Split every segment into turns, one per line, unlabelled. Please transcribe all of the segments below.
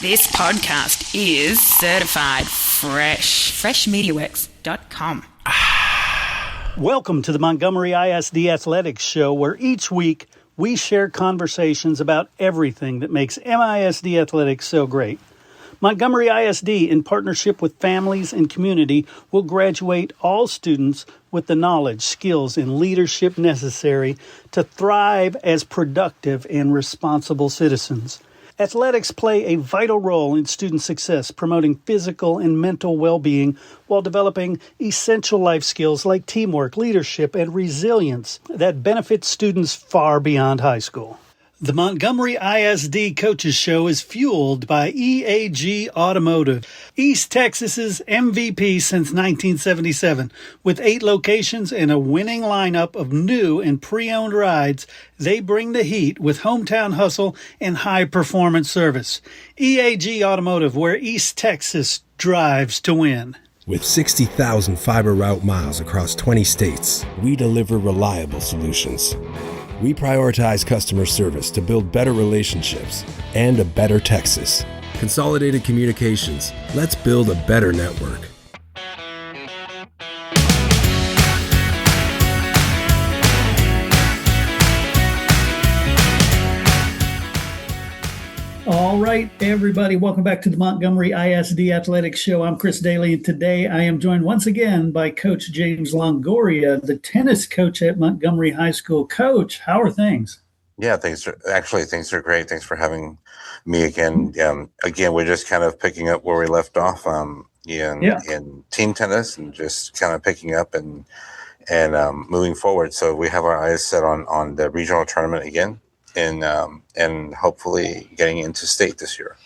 This podcast is certified fresh. Freshmediaworks.com.
Welcome to the Montgomery ISD Athletics Show, where each week we share conversations about everything that makes MISD athletics so great. Montgomery ISD, in partnership with families and community, will graduate all students with the knowledge, skills, and leadership necessary to thrive as productive and responsible citizens. Athletics play a vital role in student success, promoting physical and mental well-being while developing essential life skills like teamwork, leadership, and resilience that benefit students far beyond high school. The Montgomery ISD Coaches Show is fueled by EAG Automotive, East Texas's MVP since 1977. With 8 locations and a winning lineup of new and pre-owned rides, they bring the heat with hometown hustle and high-performance service. EAG Automotive, where East Texas drives to win.
With 60,000 fiber route miles across 20 states, we deliver reliable solutions. We prioritize customer service to build better relationships and a better Texas. Consolidated Communications. Let's build a better network.
All right, everybody, welcome back to the Montgomery ISD Athletics Show. I'm Chris Daly, and today I am joined once again by Coach James Longoria, the tennis coach at Montgomery High School. Coach, how are things?
Yeah, things are great. Thanks for having me again. Again, we're just kind of picking up where we left off in team tennis, and just kind of picking up and moving forward. So we have our eyes set on the regional tournament again, and hopefully getting into state this year.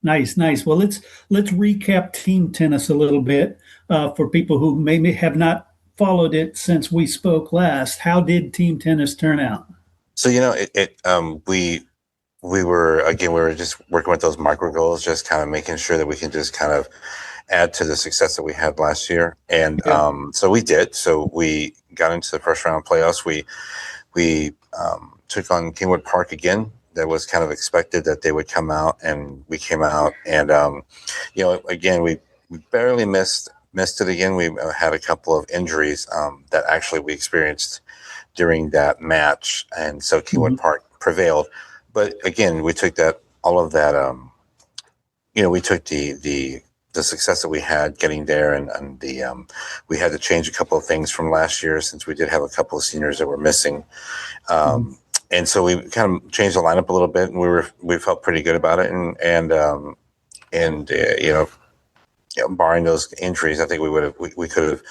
Nice. Well, let's recap team tennis a little bit for people who maybe have not followed it since we spoke last. How did team tennis turn out?
So we were just working with those micro goals, just kind of making sure that we can just kind of add to the success that we had last year, and so we did. So we got into the first round playoffs. We took on Kingwood Park again. That was kind of expected that they would come out, and we came out, and again we barely missed it again. We had a couple of injuries that actually we experienced during that match, and so Kingwood Park prevailed. But again, we took all of that. We took the success that we had getting there, and we had to change a couple of things from last year, since we did have a couple of seniors that were missing. And so we kind of changed the lineup a little bit, and we felt pretty good about it. And barring those injuries, I think we could have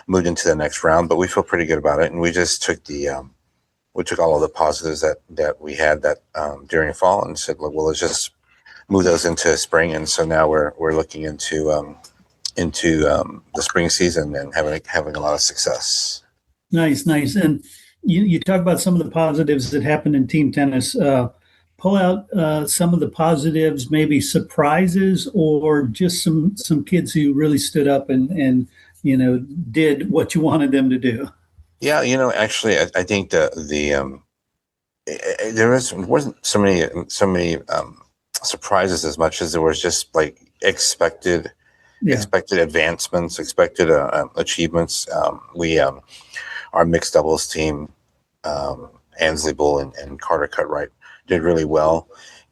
moved into the next round. But we feel pretty good about it, and we just took we took all of the positives that we had during the fall, and said, well, let's just move those into spring. And so now we're looking into the spring season and having a lot of success.
Nice. And you talk about some of the positives that happened in team tennis. Pull out some of the positives, maybe surprises, or just some kids who really stood up and did what you wanted them to do.
Yeah, actually, I think there wasn't so many surprises as much as there was just like expected advancements, expected achievements. Our mixed doubles team, Ansley Bull and Carter Cutright, did really well,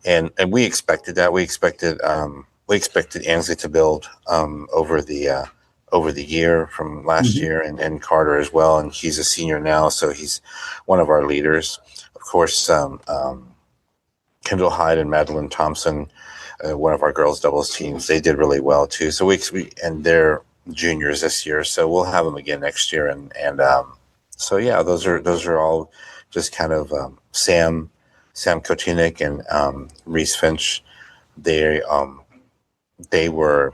and we expected that. We expected Ansley to build over the year from last year, and Carter as well. And he's a senior now, so he's one of our leaders. Of course, Kendall Hyde and Madeline Thompson, one of our girls doubles teams, they did really well too. So and they're juniors this year, so we'll have them again next year. And so yeah, those are all just kind of Sam Kotinik and Reese Finch. They were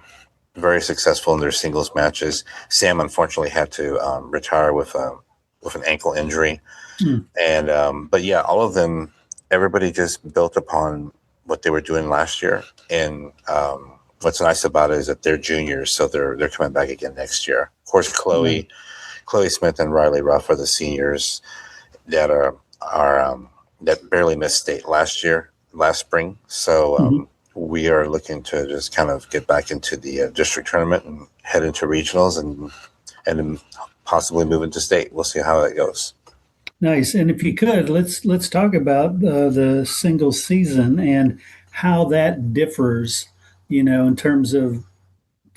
very successful in their singles matches. Sam unfortunately had to retire with an ankle injury, but yeah, all of them, everybody just built upon what they were doing last year. And what's nice about it is that they're juniors, so they're coming back again next year. Of course, Chloe Smith and Riley Ruff are the seniors that are that barely missed state last spring. So we are looking to just kind of get back into the district tournament and head into regionals and then possibly move into state. We'll see how that goes.
Nice. And if you could, let's talk about the single season and how that differs, in terms of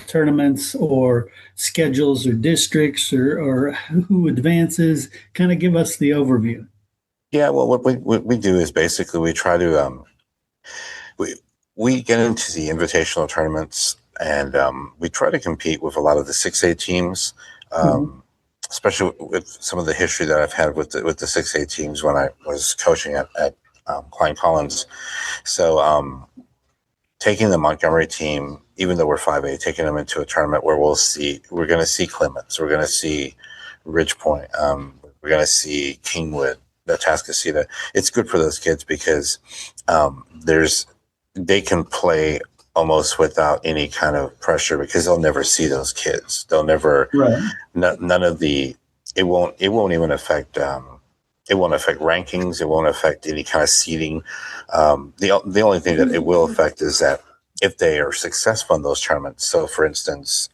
tournaments or schedules or districts or who advances. Kind of give us the overview.
Yeah, well, what we do is basically we try to we get into the invitational tournaments and we try to compete with a lot of the 6A teams, especially with some of the history that I've had with the 6A teams when I was coaching at Klein Collins. So taking the Montgomery team, even though we're 5A, taking them into a tournament where we're going to see Clements, we're going to see Ridgepoint, we're going to see Kingwood, Atascocita. It's good for those kids because they can play almost without any kind of pressure because they'll never see those kids. They'll never, none of the, it won't even affect, it won't affect rankings. It won't affect any kind of seeding. The only thing that it will affect is that if they are successful in those tournaments. So for instance,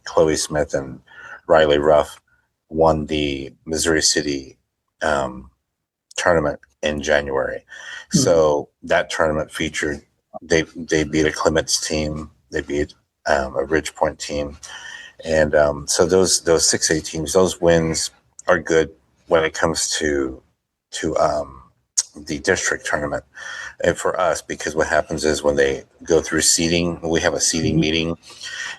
Chloe Smith and Riley Ruff won the Missouri City tournament in January. So that tournament featured, they beat a Clements team, they beat a Ridgepoint team. And so those 6A teams, those wins are good when it comes to the district tournament. And for us, because what happens is when they go through seeding, we have a seeding meeting.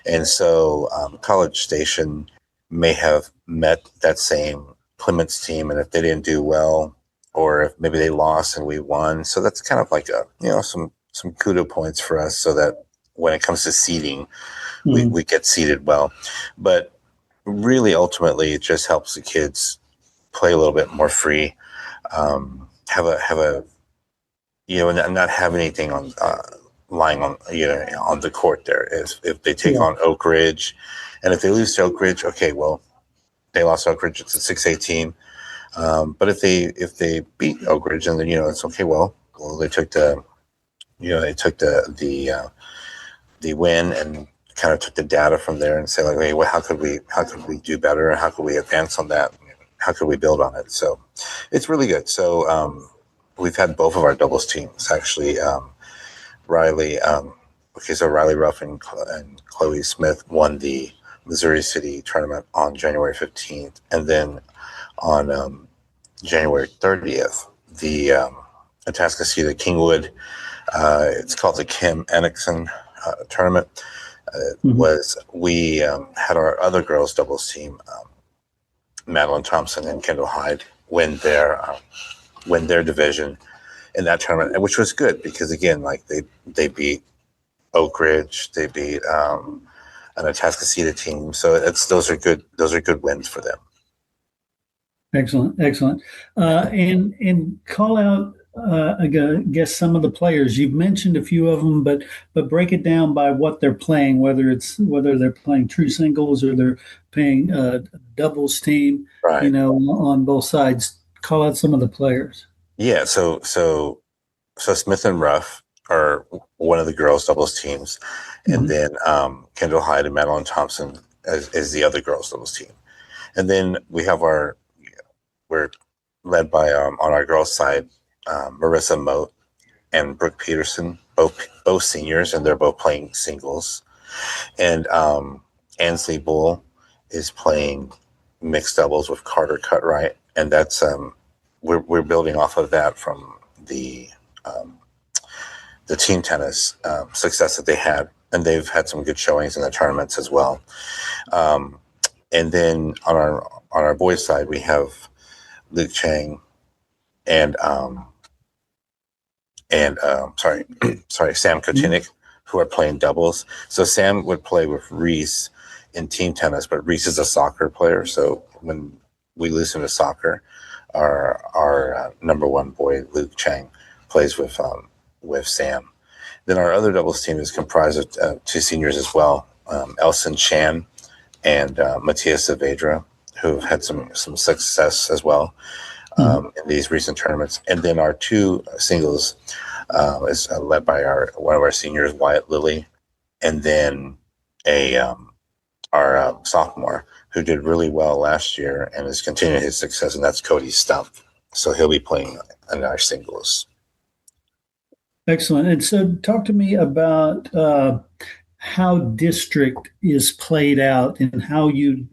And so College Station may have met that same Clements team, and if they didn't do well, or if maybe they lost and we won, so that's kind of like some kudo points for us, so that when it comes to seeding, we get seeded well. But really, ultimately, it just helps the kids play a little bit more free, have a and not have anything on lying on on the court there. If they take on Oak Ridge, and if they lose to Oak Ridge, okay, well, they lost Oak Ridge. It's a 6A team. But if they beat Oak Ridge, and then it's okay. Well, they took the the win and kind of took the data from there and say like, hey, well, how could we do better? How could we advance on that? How could we build on it? So it's really good. So we've had both of our doubles teams actually. Riley Ruff and Chloe Smith won the Missouri City tournament on January 15th, and then on January 30th, the Atascocita Kingwood, it's called the Kim Enickson tournament. We had our other girls doubles team, Madeline Thompson and Kendall Hyde, win their division in that tournament, which was good because again, like they beat Oak Ridge, they beat an Atascocita team, so those are good wins for them.
Excellent. And call out, I guess, some of the players. You've mentioned a few of them, but break it down by what they're playing, whether they're playing true singles or they're playing doubles team,
right.
On both sides. Call out some of the players.
Yeah, so Smith and Ruff are one of the girls doubles teams, and then Kendall Hyde and Madeline Thompson is the other girls doubles team, and then we have we're led by on our girls side, Marissa Moat and Brooke Peterson, both seniors, and they're both playing singles, and Ansley Bull is playing mixed doubles with Carter Cutright, and that's we're building off of that from the team tennis success that they had, and they've had some good showings in the tournaments as well. And then on our boys' side, we have Luke Chang and Sam Kotinik, who are playing doubles. So Sam would play with Reese in team tennis, but Reese is a soccer player. So when we lose him to soccer, our number one boy, Luke Chang, plays with Sam. Then our other doubles team is comprised of two seniors as well, Elson Chan and Matthias Saavedra, who have had some success as well in these recent tournaments. And then our two singles, is led by one of our seniors, Wyatt Lilly, and then our sophomore who did really well last year and is continuing his success, and that's Cody Stump. So he'll be playing in our singles.
Excellent. And so, talk to me about how district is played out and how you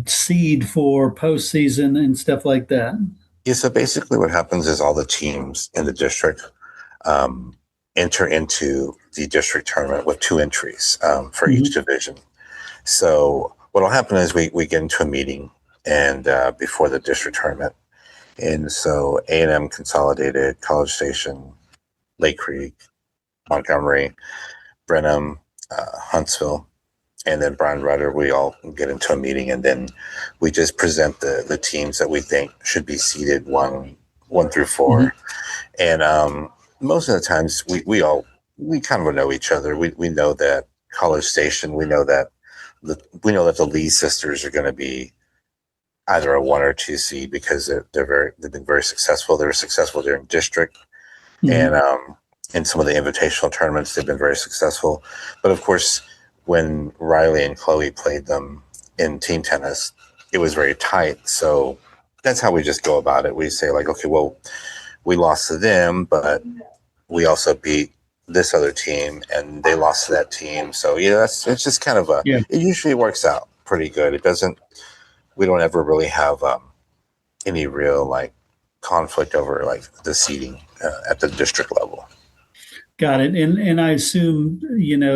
seed for postseason and stuff like that.
Yeah, so basically what happens is all the teams in the district enter into the district tournament with 2 entries for each division. So what will happen is we get into a meeting and before the district tournament. And so A&M Consolidated, College Station, Lake Creek, Montgomery, Brenham, Huntsville, and then Brian Rudder, we all get into a meeting, and then we just present the teams that we think should be seeded 1 through 4. And most of the times we kind of know each other. We know that College Station, we know that the Lee sisters are going to be either a 1 or 2 seed because they've been very successful. They were successful during district, and in some of the invitational tournaments, they've been very successful. But of course, when Riley and Chloe played them in team tennis, it was very tight. So that's how we just go about it. We say like, okay, well, we lost to them, but we also beat this other team and they lost to that team. So yeah, it's just kind of it usually works out pretty good. We don't ever really have any real like conflict over like the seeding at the district level.
Got it. And I assume,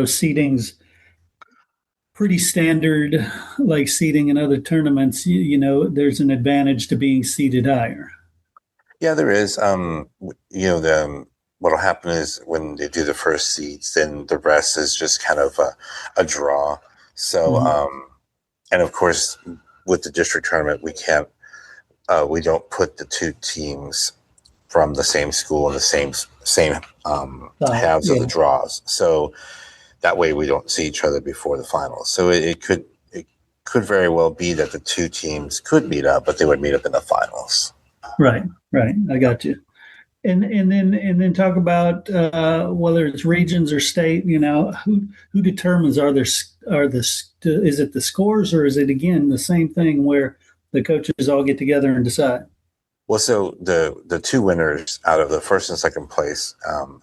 seeding's pretty standard, like seeding in other tournaments. There's an advantage to being seeded higher.
Yeah, there is. What'll happen is when they do the first seeds, then the rest is just kind of a draw. So, and of course, with the district tournament, we don't put the 2 teams from the same school in the same halves of the draws. So that way we don't see each other before the finals. So it could very well be that the 2 teams could meet up, but they would meet up in the finals.
Right. I got you. And then talk about whether it's regions or state. Who determines is it the scores, or is it again the same thing where the coaches all get together and decide?
Well, so the 2 winners out of the first and second place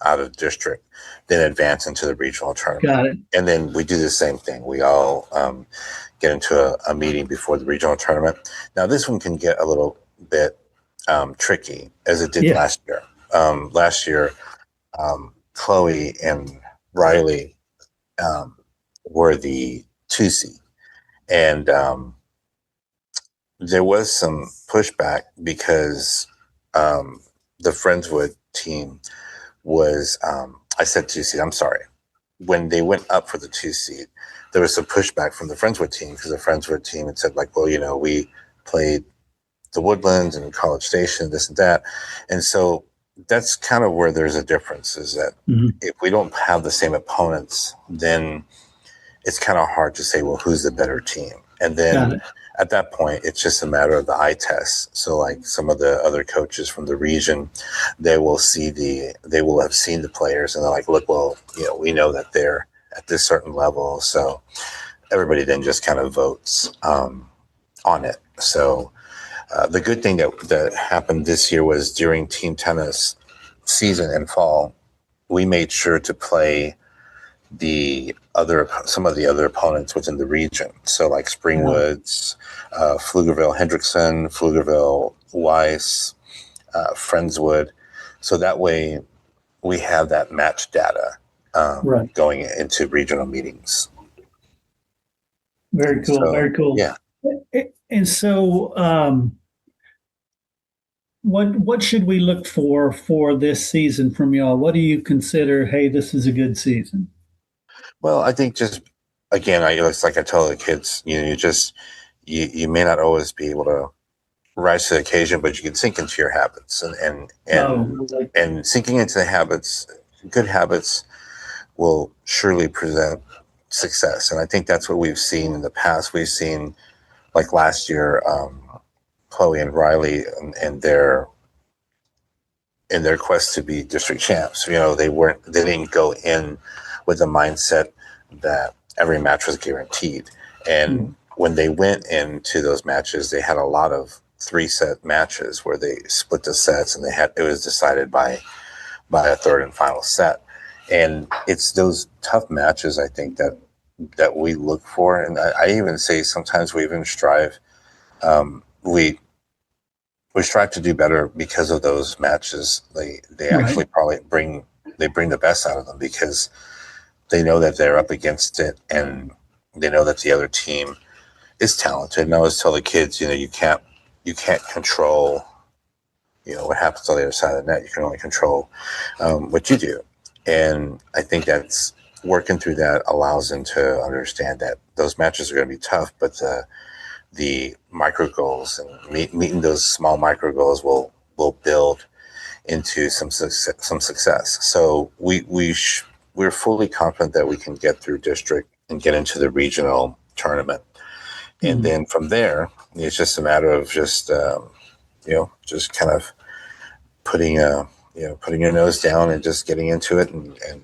out of district then advance into the regional tournament.
Got it.
And then we do the same thing. We all get into a meeting before the regional tournament. Now, this one can get a little bit tricky, as it did last year. Last year, Chloe and Riley were the 2 seed. And there was some pushback because the Friendswood team was, I said 2 seed, I'm sorry. When they went up for the 2 seed, there was some pushback from the Friendswood team because the Friendswood team had said like, well, we played the Woodlands and College Station, this and that. And so that's kind of where there's a difference, is that if we don't have the same opponents, then it's kind of hard to say, well, who's the better team? And then at that point, it's just a matter of the eye test. So like some of the other coaches from the region, they will have seen the players and they're like, look, well, we know that they're at this certain level. So everybody then just kind of votes on it. So the good thing that happened this year was during team tennis season in fall, we made sure to play some of the other opponents within the region. So like Springwoods, Pflugerville Hendrickson, Pflugerville Weiss, Friendswood. So that way we have that match data going into regional meetings.
Very cool.
So,
very cool.
Yeah.
And so, what should we look for this season from y'all? What do you consider, hey, this is a good season?
Well, I think just, again, it's like I tell the kids, you may not always be able to rise to the occasion, but you can sink into your habits and sinking into the habits, good habits will surely present success. And I think that's what we've seen in the past. We've seen, like last year, Chloe and Riley and their in their quest to be district champs. They didn't go in with the mindset that every match was guaranteed. And when they went into those matches, they had a lot of 3-set matches where they split the sets, and it was decided by a third and final set. And it's those tough matches, I think, that we look for. And I even say sometimes we even strive, we strive to do better because of those matches. They actually probably bring the best out of them, because they know that they're up against it, and they know that the other team is talented. And I always tell the kids, you can't control, what happens on the other side of the net. You can only control what you do. And I think that's working through that allows them to understand that those matches are going to be tough, but the micro goals and meeting those small micro goals will build into some success. So we're fully confident that we can get through district and get into the regional tournament. And then from there, it's just a matter of just kind of putting your nose down and just getting into it and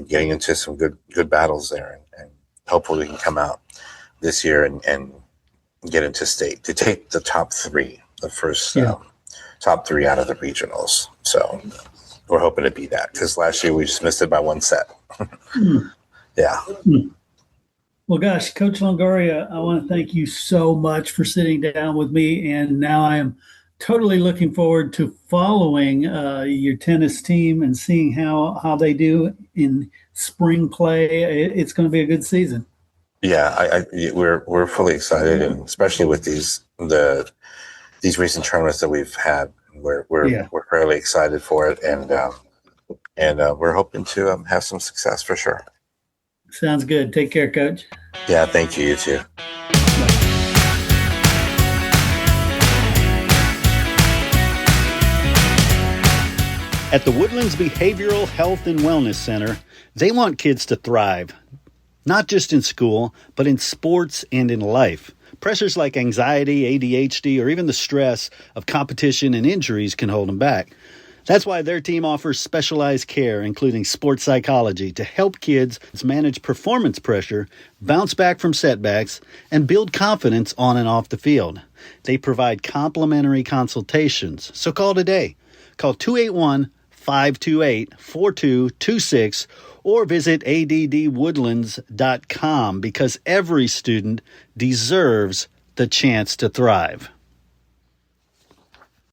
getting into some good battles there. And hopefully we can come out this year and get into state to take the top 3, the first top 3 out of the regionals. So we're hoping to be that, because last year we just missed it by 1 set. Yeah.
Well, gosh, Coach Longoria, I want to thank you so much for sitting down with me. And now I am totally looking forward to following your tennis team and seeing how they do in spring play. It's going to be a good season.
Yeah, we're fully excited, and especially with these recent tournaments that we've had, we're fairly excited for it, and we're hoping to have some success for sure.
Sounds good. Take care, Coach.
Yeah, thank you. You too.
At the Woodlands Behavioral Health and Wellness Center, they want kids to thrive, not just in school, but in sports and in life. Pressures like anxiety, ADHD, or even the stress of competition and injuries can hold them back. That's why their team offers specialized care, including sports psychology, to help kids manage performance pressure, bounce back from setbacks, and build confidence on and off the field. They provide complimentary consultations, so call today. Call 281-528-4226 or visit addwoodlands.com, because every student deserves the chance to thrive.